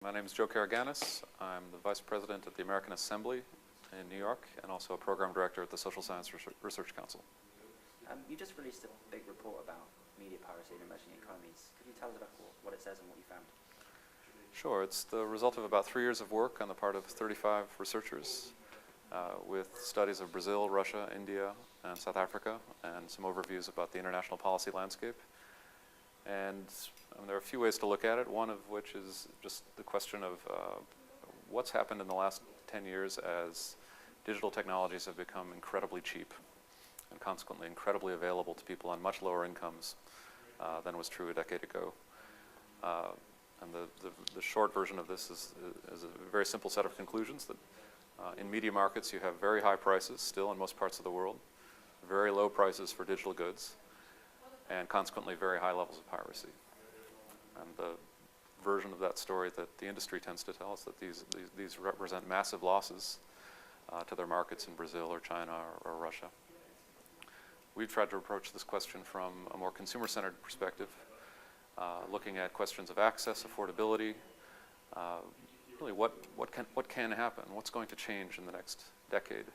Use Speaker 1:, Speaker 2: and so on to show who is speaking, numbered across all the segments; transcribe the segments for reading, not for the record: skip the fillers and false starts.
Speaker 1: My name is Joe Karaganis. I'm the Vice President at the American Assembly in New York and also a Program Director at the Social Science Research Council.
Speaker 2: You just released a big report about media piracy in emerging economies. Could you tell us about what it says and what you found?
Speaker 1: Sure. It's the result of about 3 years of work on the part of 35 researchers with studies of Brazil, Russia, India, and South Africa, and some overviews about the international policy landscape. And there are a few ways to look at it, one of which is just the question of what's happened in the last 10 years as digital technologies have become incredibly cheap and consequently incredibly available to people on much lower incomes than was true a decade ago. And the short version of this is a very simple set of conclusions that in media markets you have very high prices still in most parts of the world, very low prices for digital goods, and consequently very high levels of piracy. And the version of that story that the industry tends to tell is that these represent massive losses to their markets in Brazil or China or Russia. We've tried to approach this question from a more consumer-centered perspective, looking at questions of access, affordability, really what can happen, what's going to change in the next decade.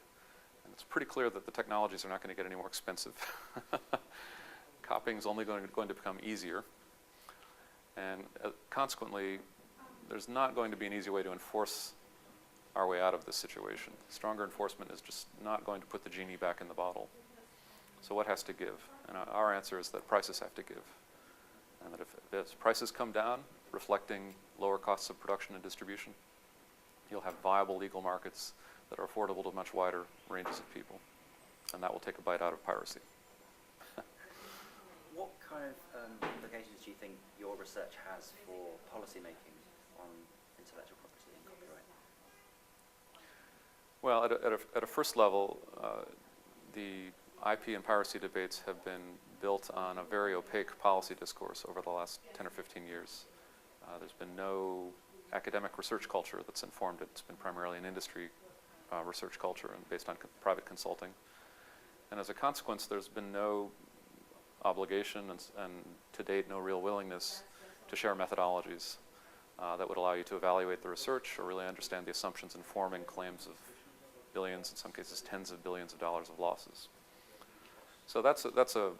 Speaker 1: And it's pretty clear that the technologies are not going to get any more expensive. Copying is only going to become easier. And consequently, there's not going to be an easy way to enforce our way out of this situation. Stronger enforcement is just not going to put the genie back in the bottle. So what has to give? And our answer is that prices have to give. And that if prices come down, reflecting lower costs of production and distribution, you'll have viable legal markets that are affordable to much wider ranges of people. And that will take a bite out of piracy.
Speaker 2: What kind of implications do you think your research has for policymaking on intellectual property and copyright?
Speaker 1: Well, at a first level, the IP and piracy debates have been built on a very opaque policy discourse over the last 10 or 15 years. There's been no academic research culture that's informed it. It's been primarily an industry research culture and based on private consulting. And as a consequence, there's been no obligation and to date no real willingness to share methodologies that would allow you to evaluate the research or really understand the assumptions informing claims of billions, in some cases tens of billions of dollars of losses. So that's a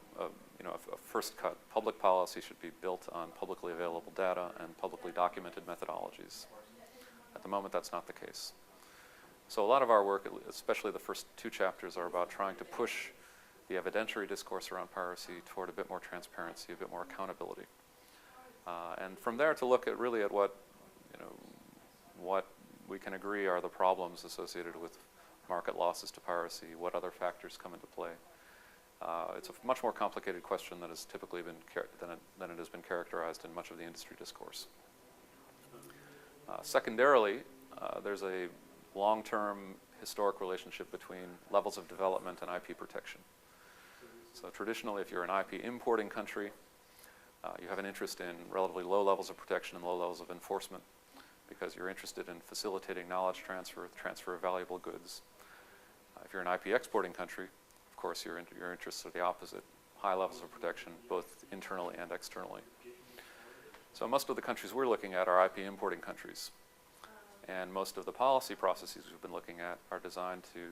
Speaker 1: first cut. Public policy should be built on publicly available data and publicly documented methodologies. At the moment, that's not the case. So a lot of our work, especially the first 2 chapters, are about trying to push the evidentiary discourse around piracy toward a bit more transparency, a bit more accountability. And from there to look at really at what we can agree are the problems associated with market losses to piracy, what other factors come into play. It's a much more complicated question than has typically been than it has been characterized in much of the industry discourse. Secondarily, there's a long-term historic relationship between levels of development and IP protection. So traditionally, if you're an IP importing country, you have an interest in relatively low levels of protection and low levels of enforcement because you're interested in facilitating knowledge transfer of valuable goods. If you're an IP exporting country, of course, your interests are the opposite, high levels of protection, both internally and externally. So most of the countries we're looking at are IP importing countries. And most of the policy processes we've been looking at are designed to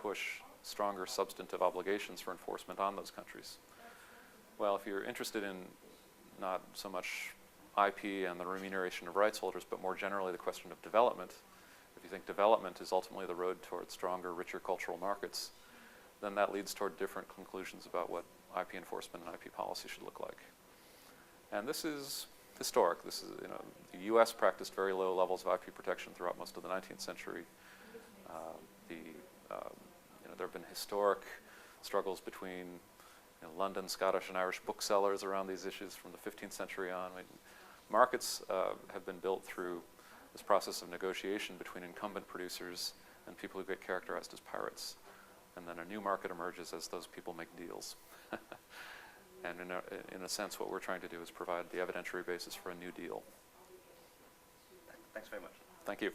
Speaker 1: push stronger substantive obligations for enforcement on those countries. Well, if you're interested in not so much IP and the remuneration of rights holders, but more generally the question of development, if you think development is ultimately the road towards stronger, richer cultural markets, then that leads toward different conclusions about what IP enforcement and IP policy should look like. And this is historic. This is, the U.S. practiced very low levels of IP protection throughout most of the 19th century. There have been historic struggles between London, Scottish, and Irish booksellers around these issues from the 15th century on. Markets have been built through this process of negotiation between incumbent producers and people who get characterized as pirates. And then a new market emerges as those people make deals. And in a sense, what we're trying to do is provide the evidentiary basis for a new deal.
Speaker 2: Thanks very much.
Speaker 1: Thank you.